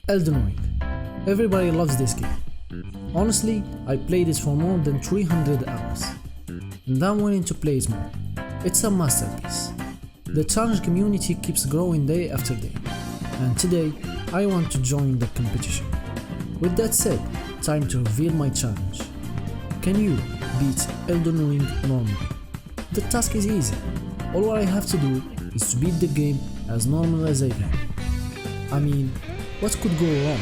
Elden Ring. Everybody loves this game. Honestly, I played it for more than 300 hours. And I'm willing to play it more. It's a masterpiece. The challenge community keeps growing day after day. And today, I want to join the competition. With that said, time to reveal my challenge. Can you beat Elden Ring normally? The task is easy. All I have to do is to beat the game as normal as I can. I mean, what could go wrong?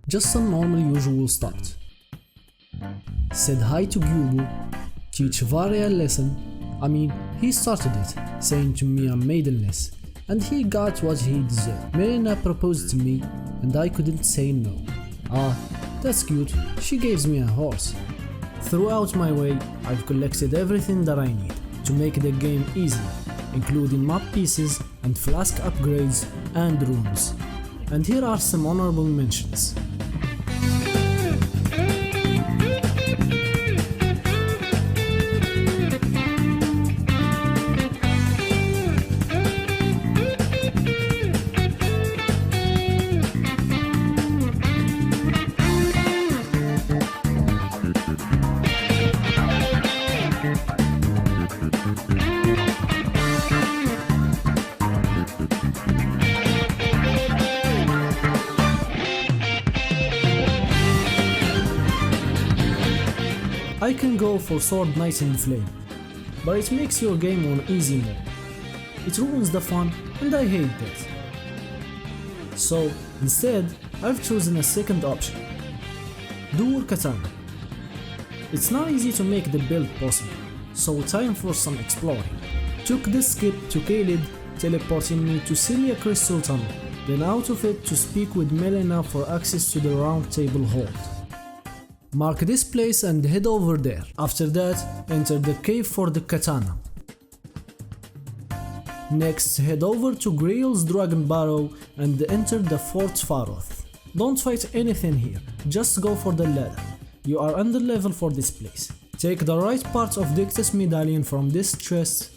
Just a normal usual start. Said hi to Gyubu, teach Varia a lesson. He started it, saying to me I'm maidenless, and he got what he deserved. Melina proposed to me, and I couldn't say no. Ah, that's cute, she gives me a horse. Throughout my way, I've collected everything that I need to make the game easy, including map pieces and flask upgrades and runes. And here are some honorable mentions. I can go for Sword Knight in Flame, but it makes your game on easy mode. It ruins the fun, and I hate that. So, instead, I've chosen a second option. Dual Katana. It's not easy to make the build possible, so time for some exploring. Took the skip to Kaled, teleporting me to Celia Crystal Tunnel, then out of it to speak with Melina for access to the Round Table Hold. Mark this place and head over there. After that, enter the cave for the katana. Next, head over to Grail's Dragon Barrow and enter the Fort Faroth. Don't fight anything here, just go for the ladder. You are under level for this place. Take the right part of Dictus medallion from this chest.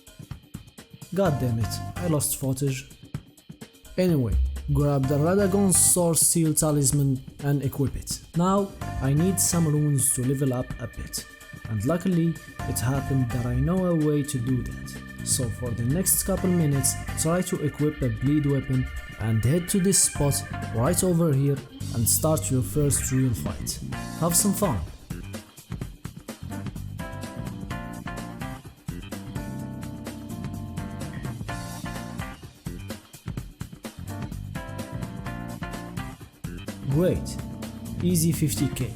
God damn it, I lost footage. Anyway, grab the Radagon's Source Seal Talisman and equip it. Now, I need some runes to level up a bit, and luckily it happened that I know a way to do that. So for the next couple minutes, try to equip a bleed weapon and head to this spot right over here and start your first real fight. Have some fun! Great, easy 50k.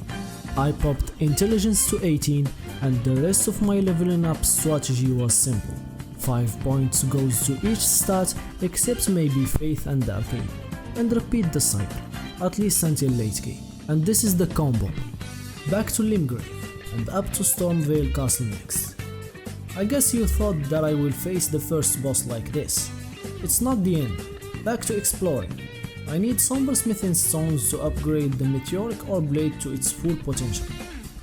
I popped intelligence to 18 and the rest of my leveling up strategy was simple. 5 points goes to each stat except maybe faith and arcane, and repeat the cycle, at least until late game. And this is the combo. Back to Limgrave and up to Stormvale Castle next. I guess you thought that I will face the first boss like this. It's not the end. Back to exploring. I need Sombersmithing stones to upgrade the Meteoric Ore Blade to its full potential,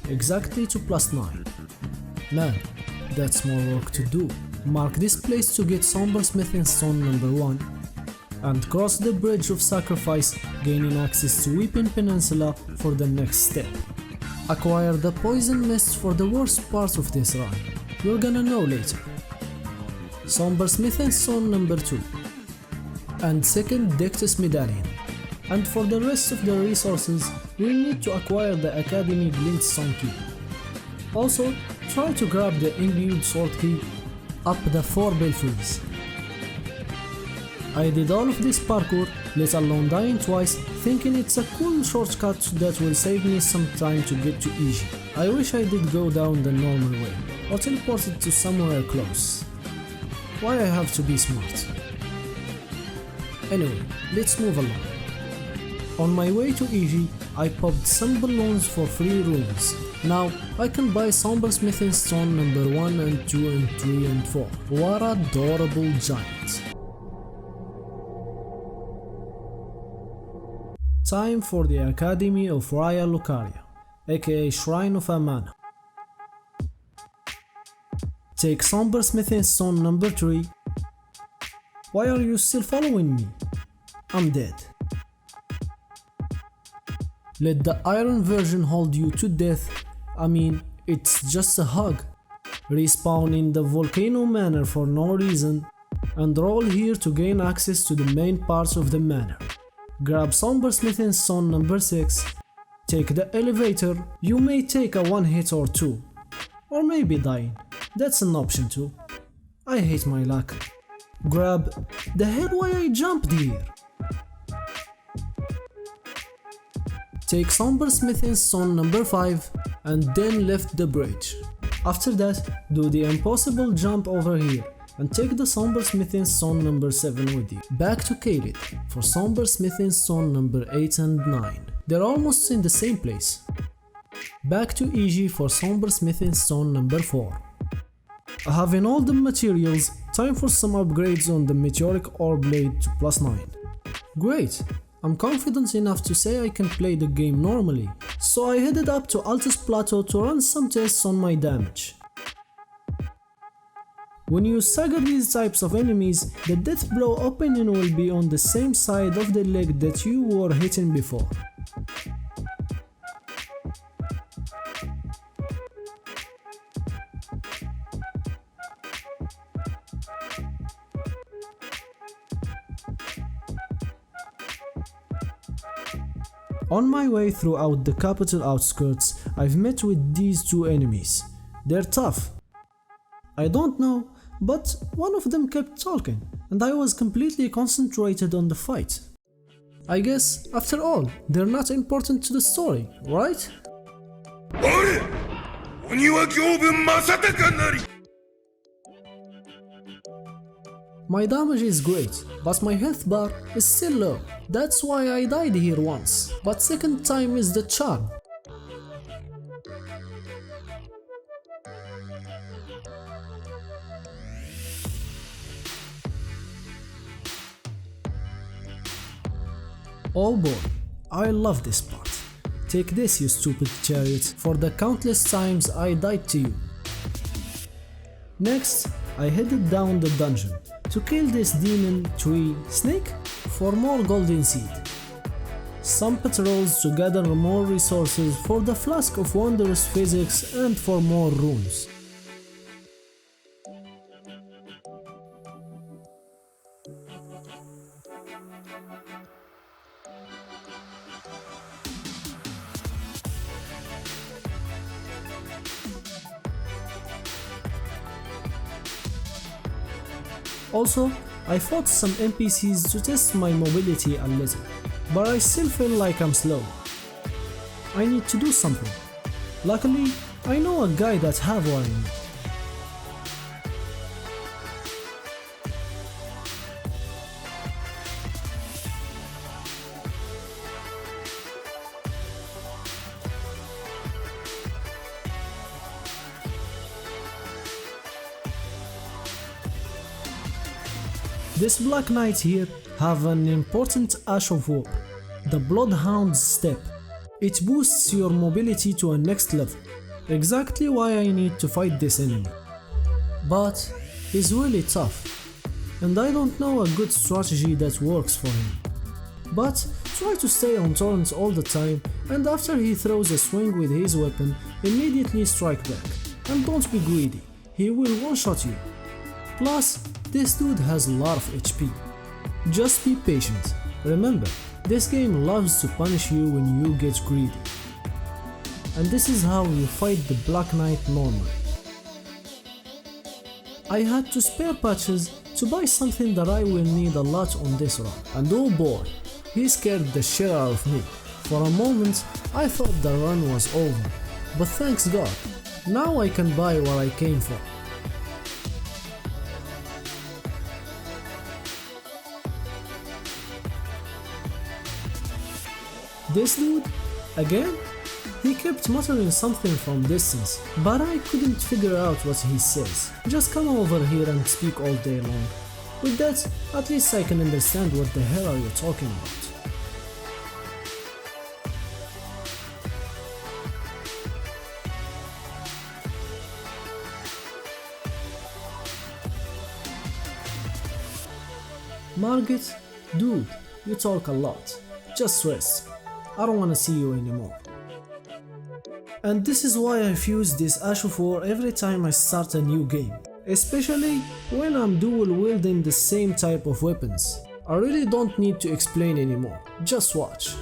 exactly to +9. Man, that's more work to do. Mark this place to get Sombersmithing stone number 1, and cross the Bridge of Sacrifice, gaining access to Weeping Peninsula for the next step. Acquire the poison mist for the worst part of this run. You're gonna know later. Somber Smithing Stone number 2. And second Dectus Medallion. And for the rest of the resources, we need to acquire the Academy Glintstone Key. Also, try to grab the Imbued Sword Key up the 4 belfries. I did all of this parkour, let alone dying twice, thinking it's a cool shortcut that will save me some time to get to Iji. I wish I did go down the normal way, or teleported to somewhere close. Why I have to be smart? Anyway, let's move along. On my way to Iji, I popped some balloons for free runes. Now, I can buy Somber Smithing Stone number 1 and 2 and 3 and 4. What a adorable giant. Time for the Academy of Raya Lucaria, aka Shrine of Amana. Take Somber Smithing Stone number 3. Why are you still following me? I'm dead. Let the Iron Version hold you to death. I mean, it's just a hug. Respawn in the Volcano Manor for no reason, and roll here to gain access to the main parts of the manor. Grab Somber Smithing Stone number 6. Take the elevator. You may take a one hit or two, or maybe dying. That's an option too. I hate my luck. Grab the hell why I jumped here. Take Somber Smithing Stone number 5 and then lift the bridge. After that, do the impossible jump over here and take the Somber Smithing Stone number 7 with you. Back to Caelid for Somber Smithing Stone number 8 and 9. They're almost in the same place. Back to Iji for Somber Smithing Stone number 4. Having all the materials, time for some upgrades on the Meteoric Ore Blade to +9. Great! I'm confident enough to say I can play the game normally, so I headed up to Altus Plateau to run some tests on my damage. When you stagger these types of enemies, the death blow opening will be on the same side of the leg that you were hitting before. On my way throughout the capital outskirts, I've met with these two enemies. They're tough. I don't know, but one of them kept talking, and I was completely concentrated on the fight. I guess, after all, they're not important to the story, right? My damage is great, but my health bar is still low. That's why I died here once, but second time is the charm. Oh boy, I love this part. Take this, you stupid chariot, for the countless times I died to you. Next, I headed down the dungeon to kill this demon tree snake for more golden seed. Some patrols to gather more resources for the flask of wondrous physics and for more runes. Also, I fought some NPCs to test my mobility a little, but I still feel like I'm slow. I need to do something. Luckily, I know a guy that have what I need. This Black Knight here have an important Ash of War, the Bloodhound's Step. It boosts your mobility to a next level, exactly why I need to fight this enemy. But he's really tough, and I don't know a good strategy that works for him. But Try to stay on torrents all the time, and after he throws a swing with his weapon, immediately strike back. And don't be greedy, he will one-shot you. Plus, this dude has a lot of HP. Just be patient. Remember, this game loves to punish you when you get greedy. And this is how you fight the Black Knight normally. I had to spare patches to buy something that I will need a lot on this run, and oh boy, he scared the shit out of me. For a moment, I thought the run was over, but thanks God, now I can buy what I came for. This dude? Again? He kept muttering something from distance, but I couldn't figure out what he says. Just come over here and speak all day long. With that, at least I can understand what the hell are you talking about. Margit, dude, you talk a lot. Just rest. I don't wanna see you anymore. And this is why I fuse this Ash of War every time I start a new game. Especially when I'm dual wielding the same type of weapons. I really don't need to explain anymore, just watch.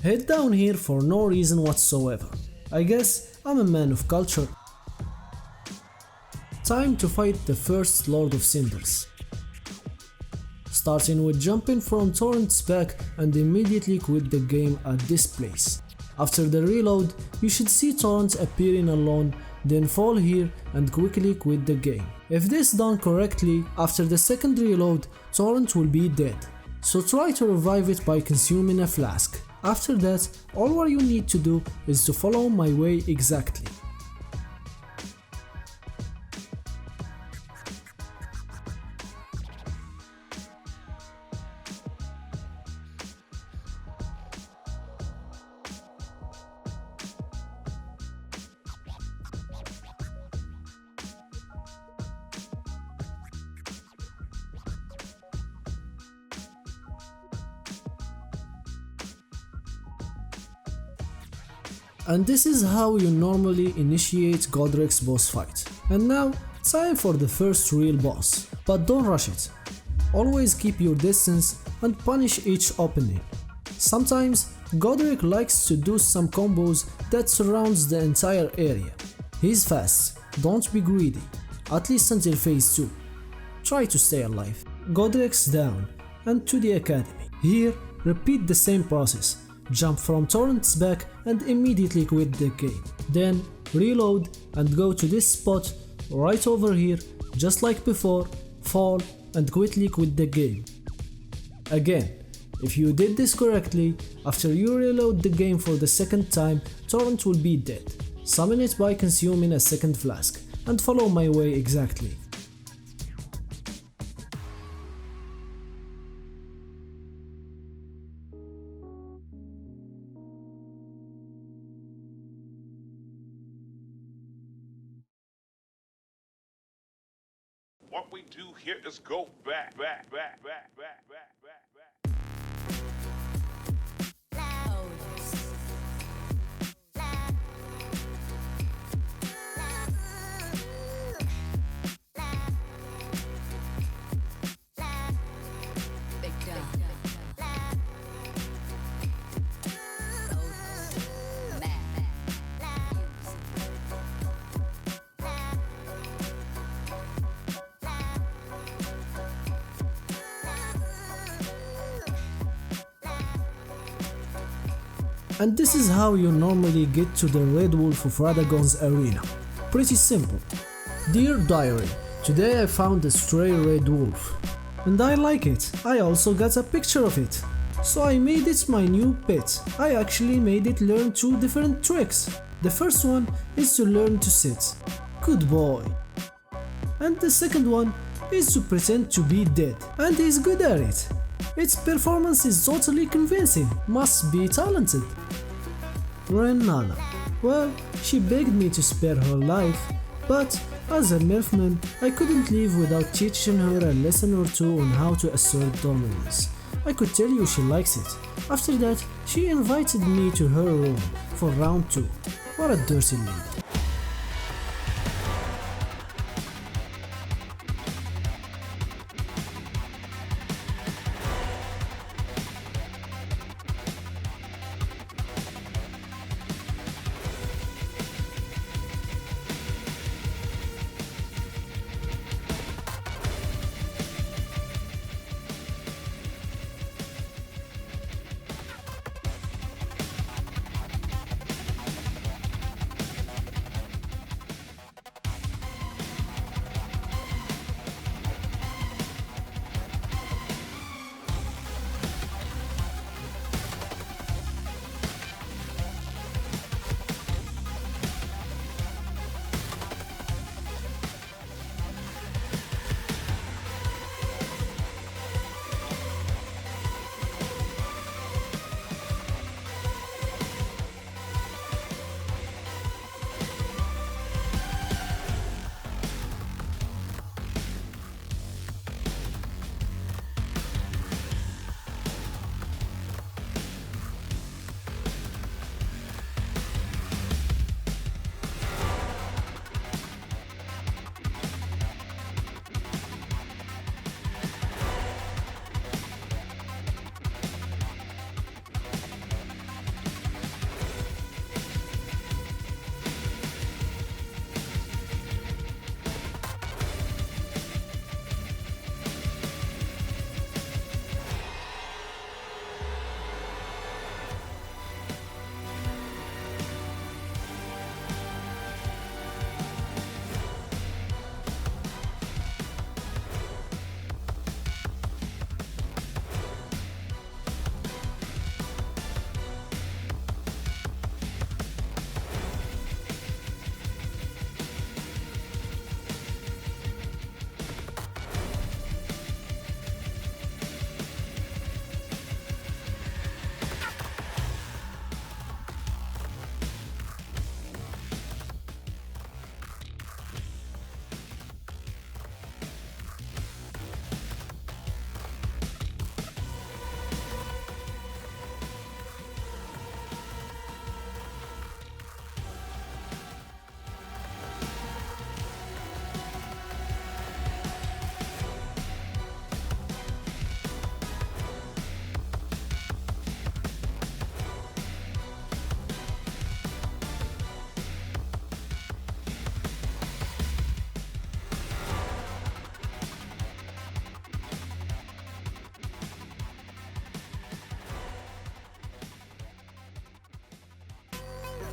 Head down here for no reason whatsoever. I guess I'm a man of culture. Time to fight the first Lord of Cinders. Starting with jumping from torrents back and immediately quit the game at this place. After the reload, you should see torrents appearing alone, then fall here and quickly quit the game. If this done correctly, after the second reload, torrent will be dead. So try to revive it by consuming a flask. After that, all what you need to do is to follow my way exactly. And this is how you normally initiate Godric's boss fight. And now, time for the first real boss. But don't rush it. Always keep your distance and punish each opening. Sometimes, Godric likes to do some combos that surrounds the entire area. He's fast, don't be greedy, at least until phase 2. Try to stay alive. Godric's down, and to the academy. Here, repeat the same process. Jump from torrents back and immediately quit the game. Then reload and go to this spot right over here, just like before, fall and quickly quit the game. Again, if you did this correctly, after you reload the game for the second time, torrent will be dead. Summon it by consuming a second flask and follow my way exactly. What we do here is go back, back, back, back, back, back, back, back. And this is how you normally get to the Red Wolf of Radagon's arena. Pretty simple. Dear Diary, today I found a stray red wolf. And I like it. I also got a picture of it. So I made it my new pet. I actually made it learn 2 different tricks. The first one is to learn to sit. Good boy. And the second one is to pretend to be dead. And he's good at it. Its performance is totally convincing. Must be talented. Renana. Well, she begged me to spare her life, but as a Milfman, I couldn't leave without teaching her a lesson or two on how to assert dominance. I could tell you she likes it. After that, she invited me to her room for round 2. What a dirty lady.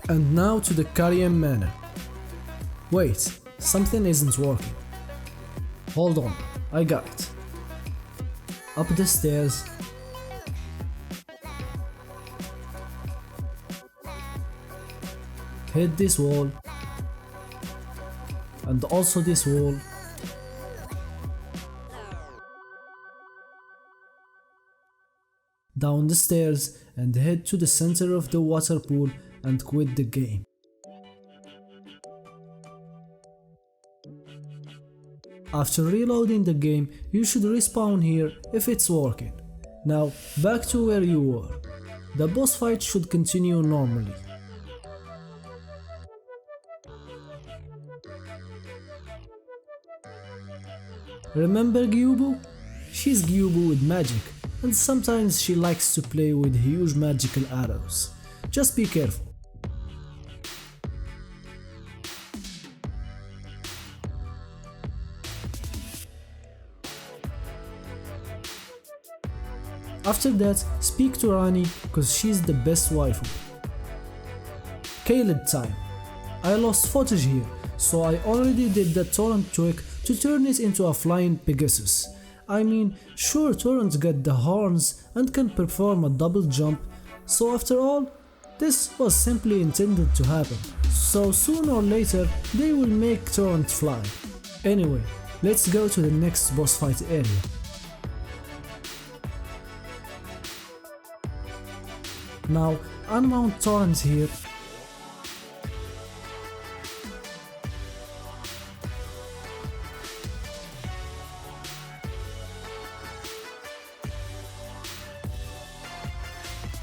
And now to the Karyan Manor. Wait, something isn't working. Hold on, I got it. Up the stairs. Hit this wall. And also this wall. Down the stairs and head to the center of the water pool and quit the game. After reloading the game, you should respawn here if it's working. Now, back to where you were. The boss fight should continue normally. Remember Gyubu? She's Gyubu with magic, and sometimes she likes to play with huge magical arrows. Just be careful. After that, speak to Rani, cause she's the best waifu. Caleb time. I lost footage here, so I already did the torrent trick to turn it into a flying Pegasus. I mean, sure, torrents get the horns and can perform a double jump, so after all, this was simply intended to happen. So sooner or later, they will make torrent fly. Anyway, let's go to the next boss fight area. Now, unmount torrent here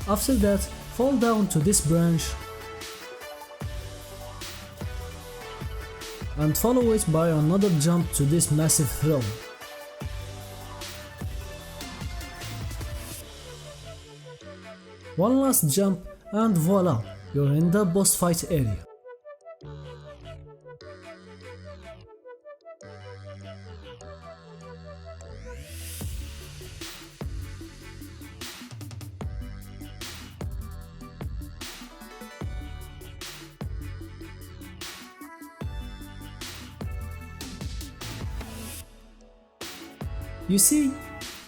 After that, fall down to this branch and follow it by another jump to this massive throne. One last jump and voila, you're in the boss fight area. You see,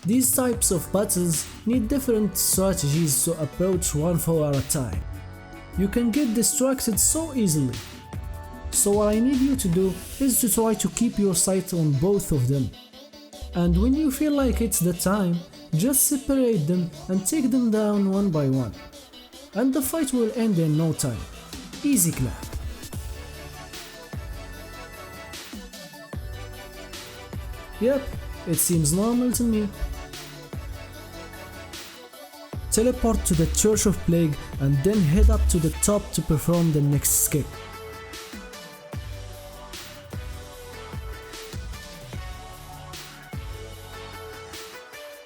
these types of battles need different strategies to approach one foe at a time. You can get distracted so easily. So what I need you to do is to try to keep your sight on both of them. And when you feel like it's the time, just separate them and take them down one by one. And the fight will end in no time. Easy clap. Yep, it seems normal to me. Teleport to the Church of Plague and then head up to the top to perform the next skill.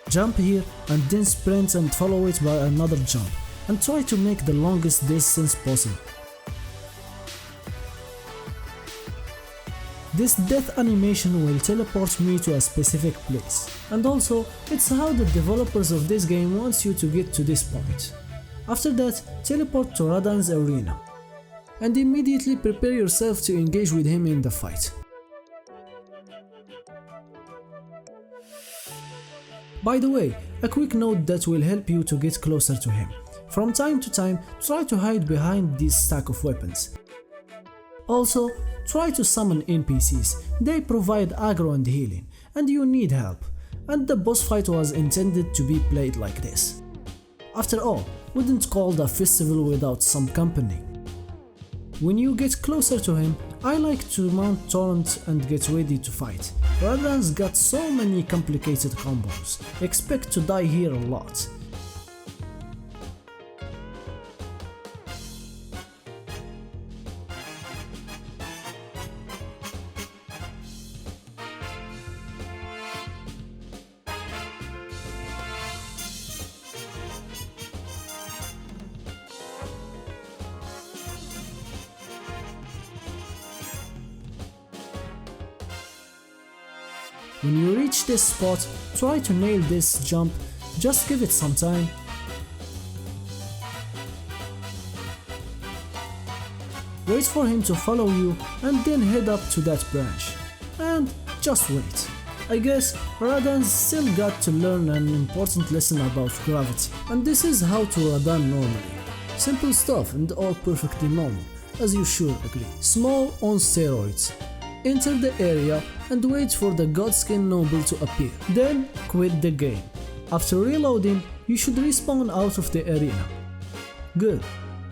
Jump here and then sprint and follow it by another jump and try to make the longest distance possible. This death animation will teleport me to a specific place, and also it's how the developers of this game wants you to get to this point. After that, teleport to Radahn's arena, and immediately prepare yourself to engage with him in the fight. By the way, a quick note that will help you to get closer to him. From time to time, try to hide behind this stack of weapons. Also, try to summon NPCs, they provide aggro and healing, and you need help, and the boss fight was intended to be played like this. After all, wouldn't call a festival without some company. When you get closer to him, I like to mount Torrent and get ready to fight. Radahn's got so many complicated combos, expect to die here a lot. When you reach this spot, try to nail this jump, just give it some time. Wait for him to follow you and then head up to that branch. And just wait. I guess Radahn's still got to learn an important lesson about gravity, and this is how to Radahn normally. Simple stuff and all perfectly normal, as you sure agree. Small on steroids. Enter the area and wait for the Godskin Noble to appear, then quit the game. After reloading, you should respawn out of the arena. Good.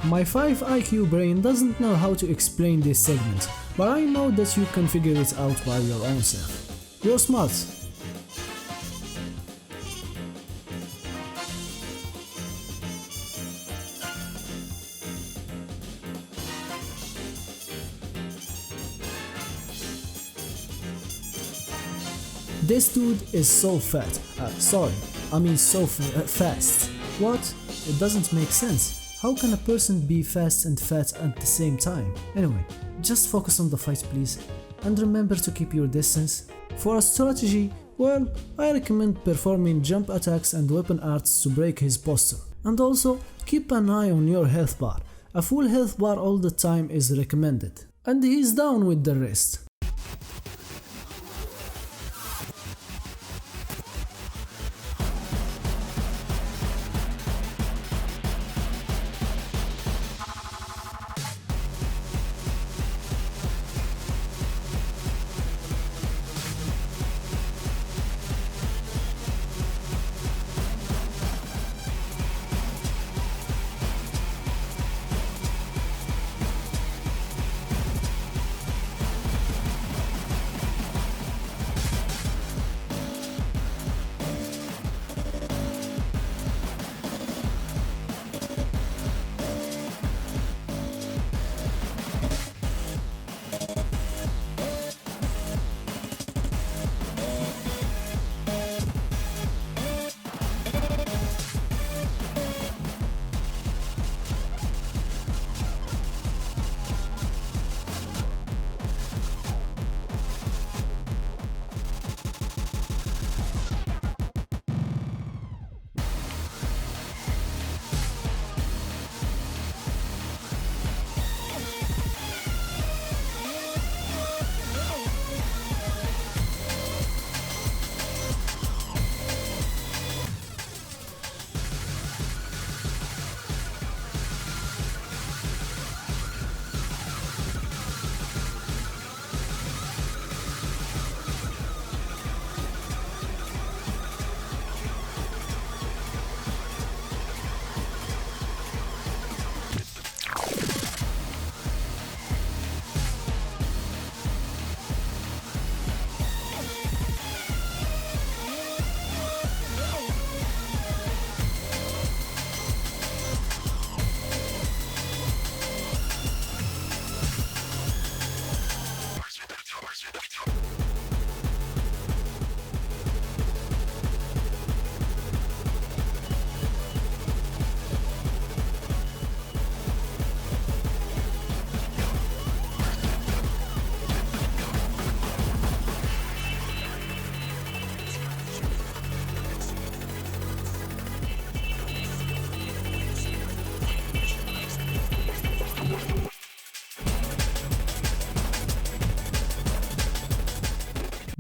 My 5 IQ brain doesn't know how to explain this segment, but I know that you can figure it out by your own self. You're smart. This dude is so fat. Fast. What? It doesn't make sense. How can a person be fast and fat at the same time? Anyway, just focus on the fight please. And remember to keep your distance. For a strategy, well, I recommend performing jump attacks and weapon arts to break his posture. And also, keep an eye on your health bar. A full health bar all the time is recommended. And he's down with the rest.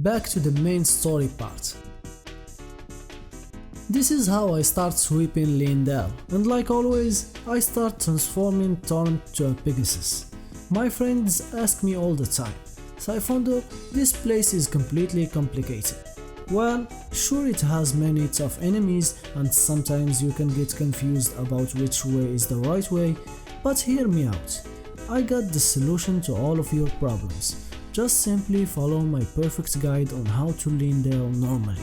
Back to the main story part. This is how I start sweeping Lindell, and like always, I start transforming Torrent to a Pegasus. My friends ask me all the time, Saifondo, this place is completely complicated. Well, sure it has many tough enemies and sometimes you can get confused about which way is the right way, but hear me out. I got the solution to all of your problems. Just simply follow my perfect guide on how to Lindell normally.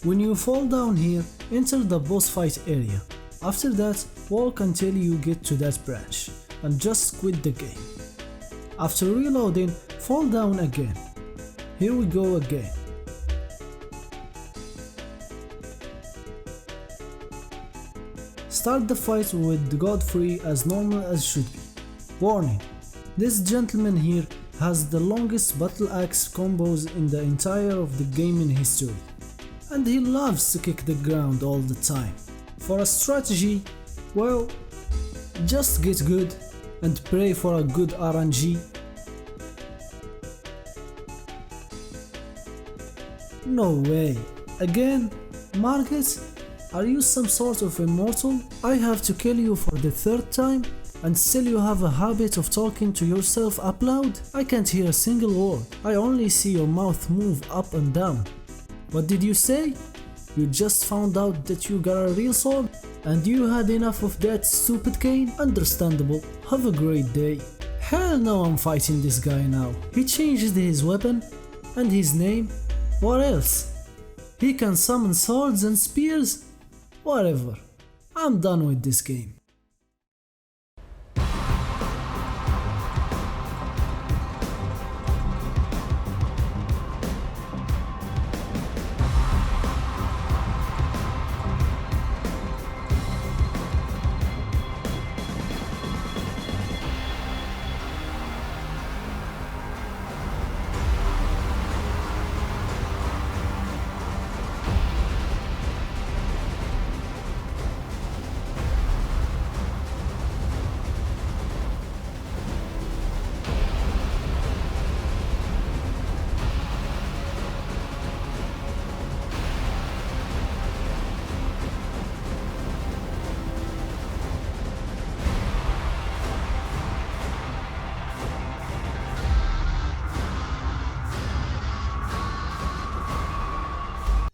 When you fall down here, enter the boss fight area. After that, walk until you get to that branch, and just quit the game. After reloading, fall down again. Here we go again. Start the fight with Godfrey as normal as should be. Warning, this gentleman here has the longest battle axe combos in the entire of the gaming history. And he loves to kick the ground all the time. For a strategy, well, just get good and pray for a good RNG. No way. Again? Margaret? Are you some sort of immortal? I have to kill you for the third time? And still you have a habit of talking to yourself up loud? I can't hear a single word. I only see your mouth move up and down. What did you say? You just found out that you got a real sword? And you had enough of that stupid cane? Understandable. Have a great day. Hell no, I'm fighting this guy now. He changed his weapon and his name. What else? He can summon swords and spears? Whatever. I'm done with this game.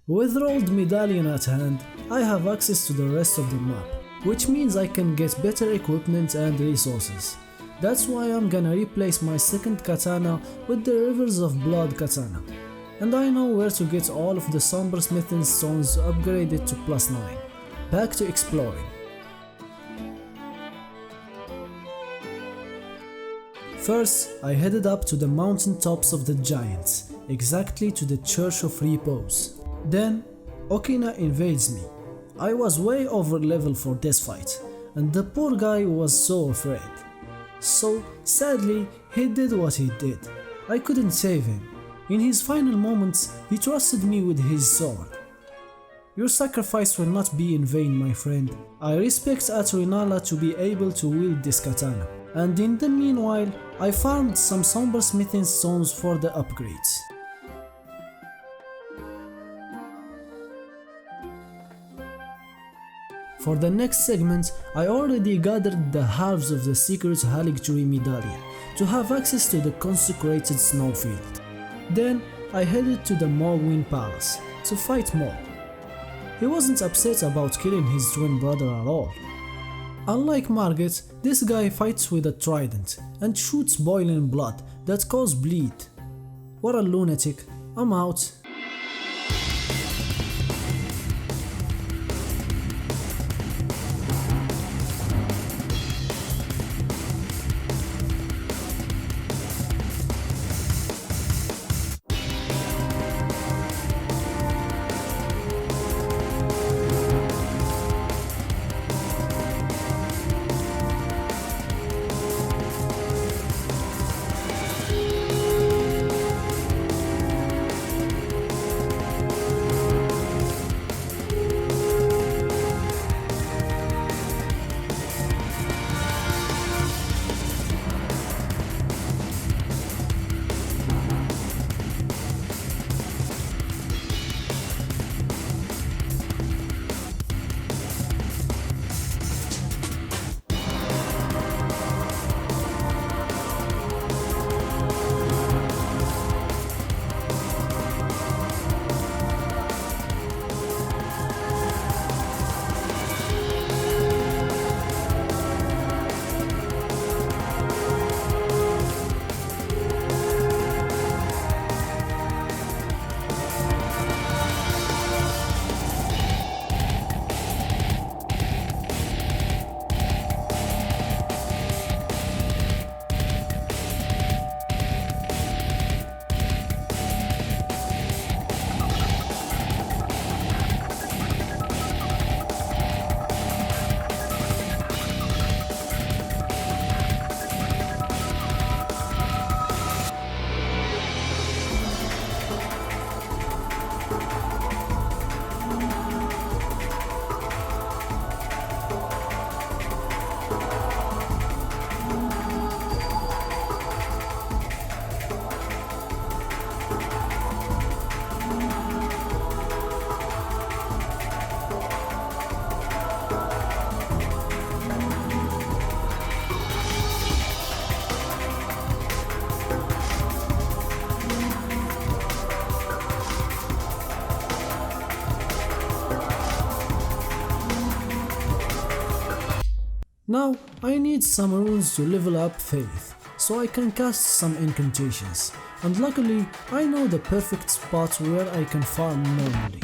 With Rolled Medallion at hand, I have access to the rest of the map, which means I can get better equipment and resources. That's why I'm gonna replace my second katana with the Rivers of Blood katana. And I know where to get all of the Somber Smithing stones upgraded to +9. Back to exploring. First, I headed up to the mountain tops of the giants, exactly to the Church of Repose. Then, Okina invades me. I was way over level for this fight, and the poor guy was so afraid. So, sadly, he did what he did. I couldn't save him. In his final moments, he trusted me with his sword. Your sacrifice will not be in vain, my friend. I respect Atrinala to be able to wield this katana, and in the meanwhile, I farmed some somber smithing stones for the upgrades. For the next segment, I already gathered the halves of the secret Haligtree medallion to have access to the consecrated snowfield. Then I headed to the Morwyn Palace to fight Mog. He wasn't upset about killing his twin brother at all. Unlike Margit, this guy fights with a trident and shoots boiling blood that causes bleed. What a lunatic. I'm out. Now I need some runes to level up faith, so I can cast some incantations, and luckily I know the perfect spot where I can farm normally.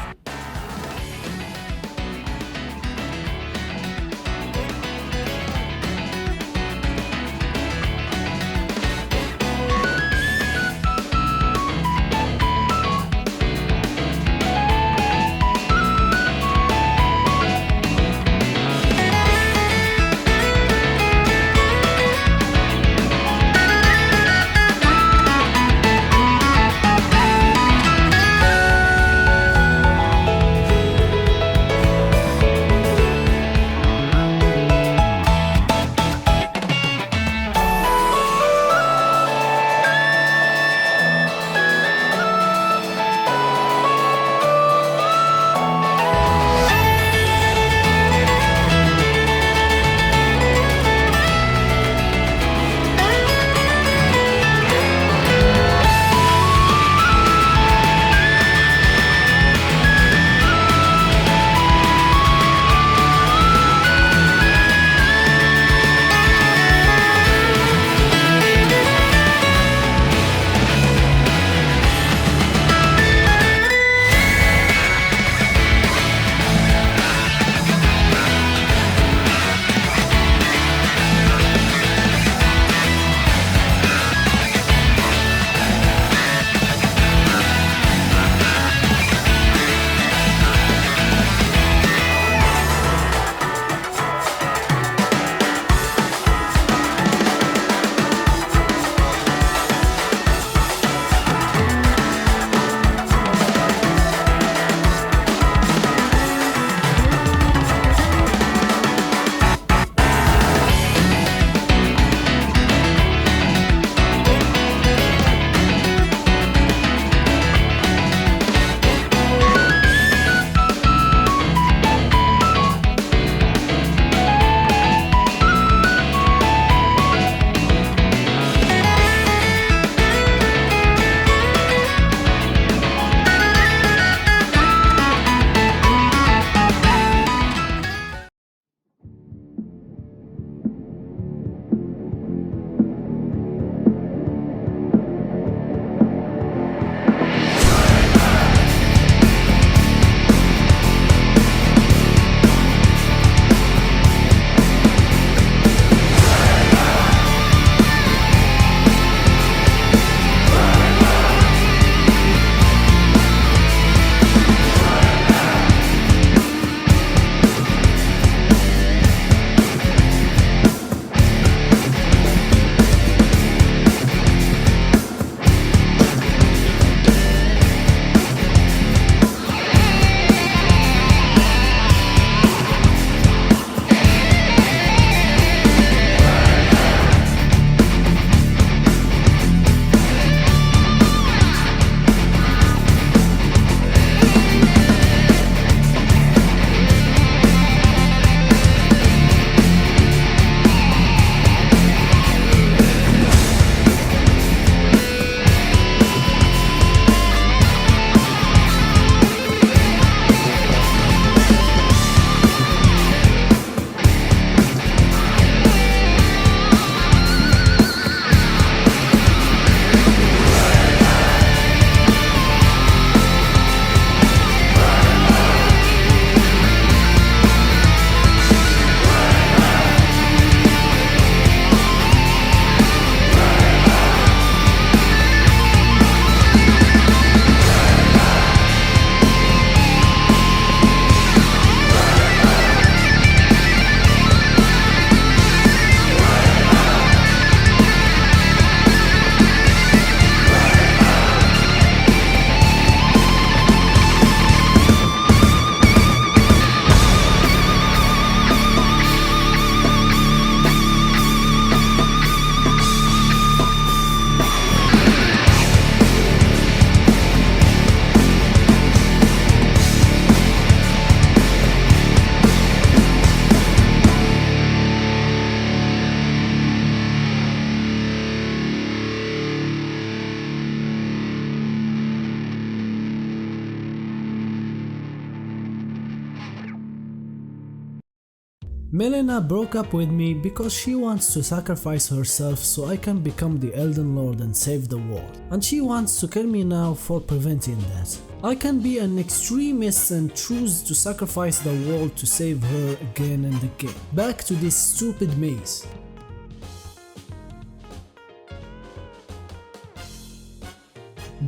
Melina broke up with me because she wants to sacrifice herself so I can become the Elden Lord and save the world. And she wants to kill me now for preventing that. I can be an extremist and choose to sacrifice the world to save her again and again. Back to this stupid maze.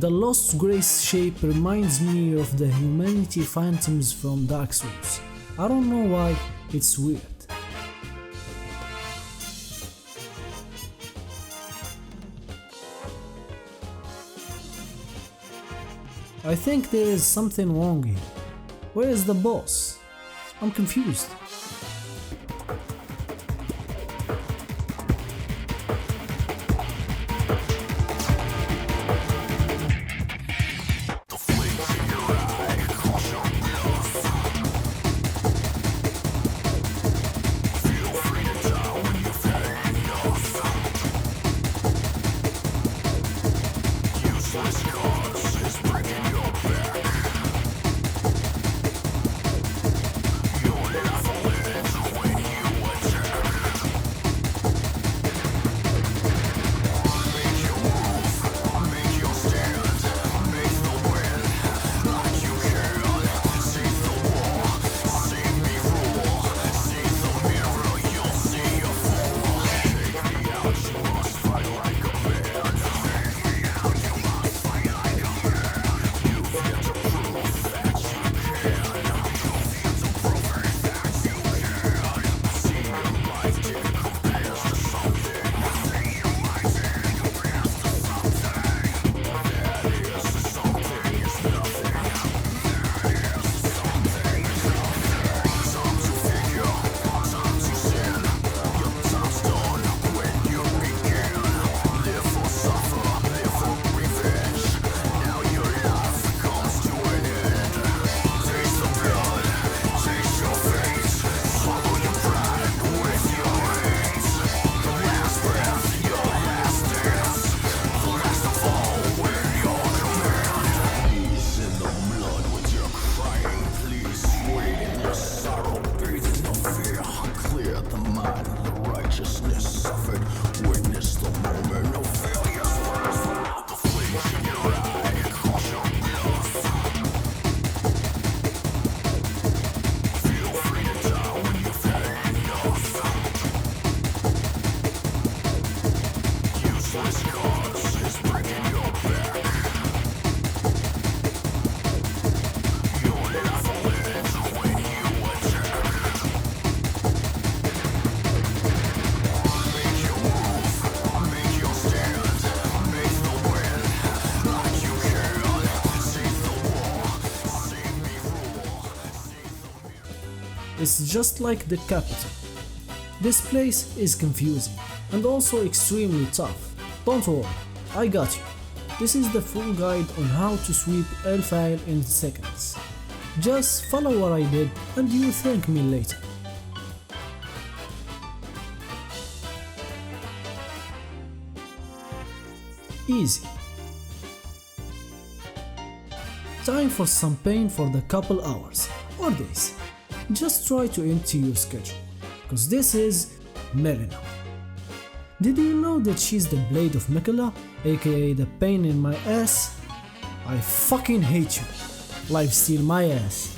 The Lost Grace shape reminds me of the humanity phantoms from Dark Souls. I don't know why, it's weird. I think there is something wrong here. Where is the boss? I'm confused. It's just like the capital. This place is confusing and also extremely tough. Don't worry, I got you. This is the full guide on how to sweep Elfile in seconds. Just follow what I did and you'll thank me later. Easy. Time for some pain for the couple hours or days. Just try to empty your schedule, cause this is Melina. Did you know that she's the Blade of Miquella, aka the pain in my ass? I fucking hate you. Lifesteal my ass.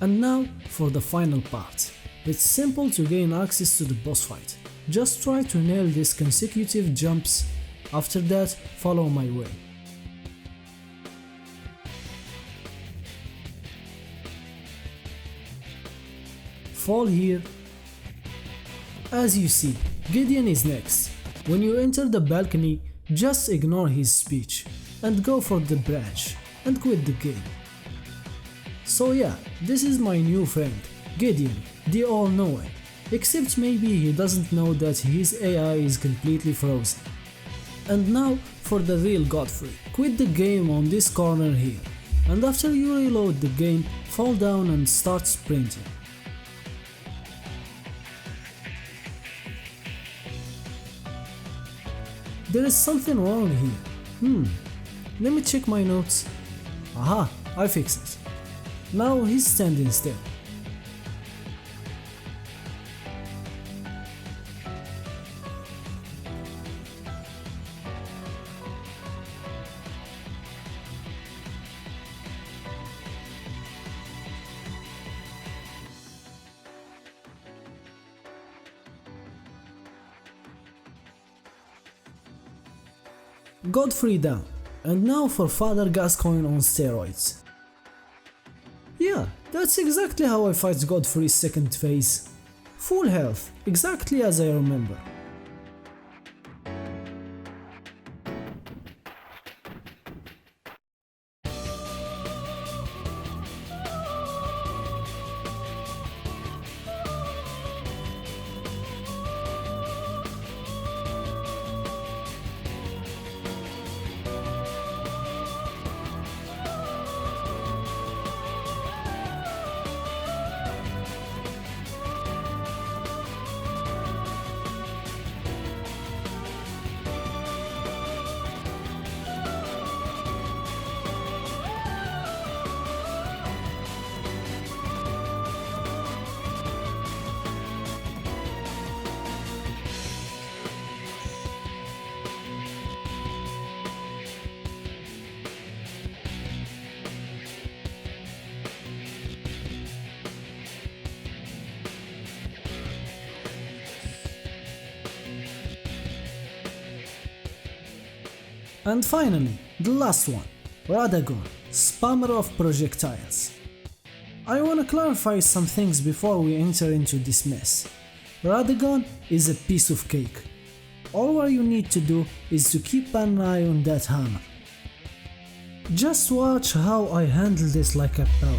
And now for the final part. It's simple to gain access to the boss fight. Just try to nail these consecutive jumps. After that, follow my way. Fall here. As you see, Gideon is next. When you enter the balcony, just ignore his speech and go for the branch and quit the game. So yeah, this is my new friend, Gideon, the all-knowing. Except maybe he doesn't know that his AI is completely frozen. And now for the real Godfrey. Quit the game on this corner here, and after you reload the game, fall down and start sprinting. There is something wrong here. Let me check my notes. Aha, I fixed it. Now he's standing still. Godfrey down. And now for Father Gascoigne on steroids. Yeah, that's exactly how I fight Godfrey's second phase. Full health, exactly as I remember. And finally, the last one, Radagon, spammer of projectiles. I wanna clarify some things before we enter into this mess. Radagon is a piece of cake. All you need to do is to keep an eye on that hammer. Just watch how I handle this like a pro.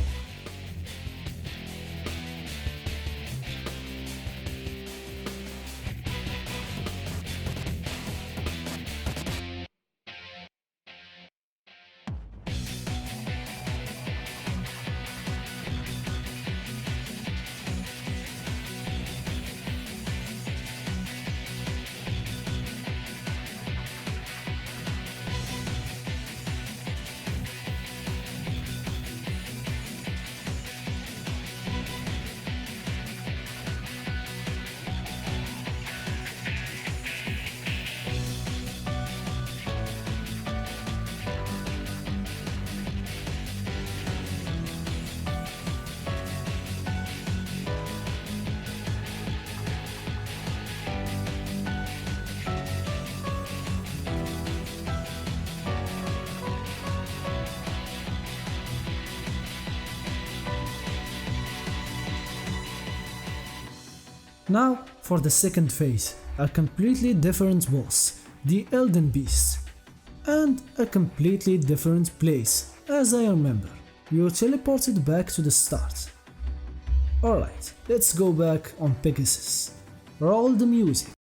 Now for the second phase, a completely different boss, the Elden Beast. And a completely different place, as I remember. You're teleported back to the start. Alright, let's go back on Pegasus. Roll the music.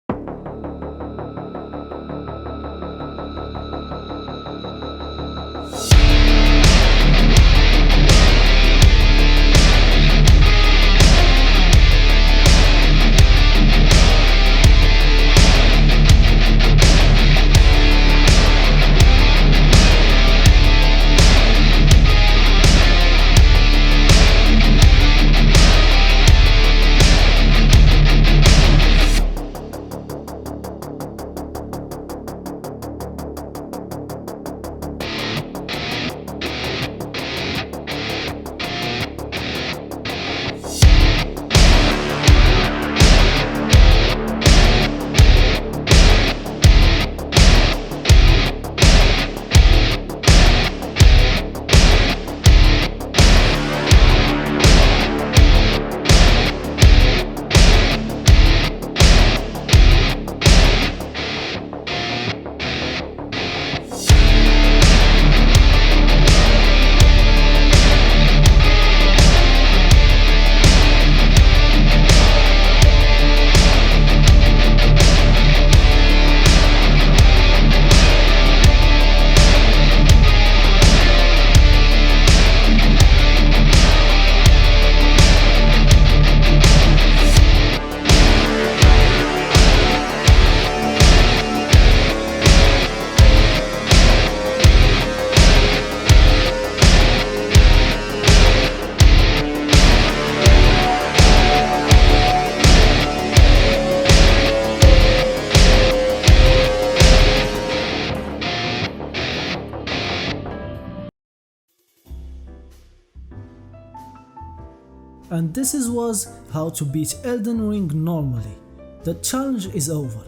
And this was how to beat Elden Ring normally. The challenge is over.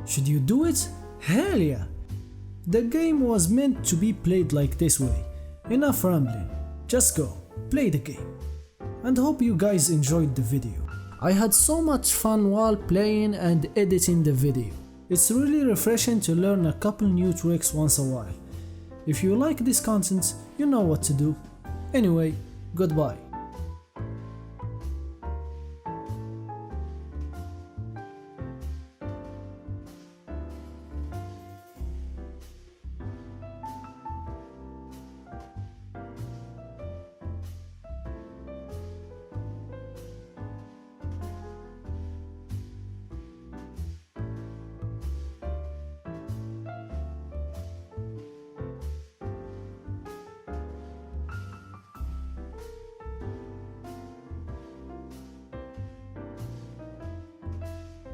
Should you do it? Hell yeah! The game was meant to be played like this way. Enough rambling, just go, play the game. And hope you guys enjoyed the video. I had so much fun while playing and editing the video. It's really refreshing to learn a couple new tricks once a while. If you like this content, you know what to do. Anyway, goodbye.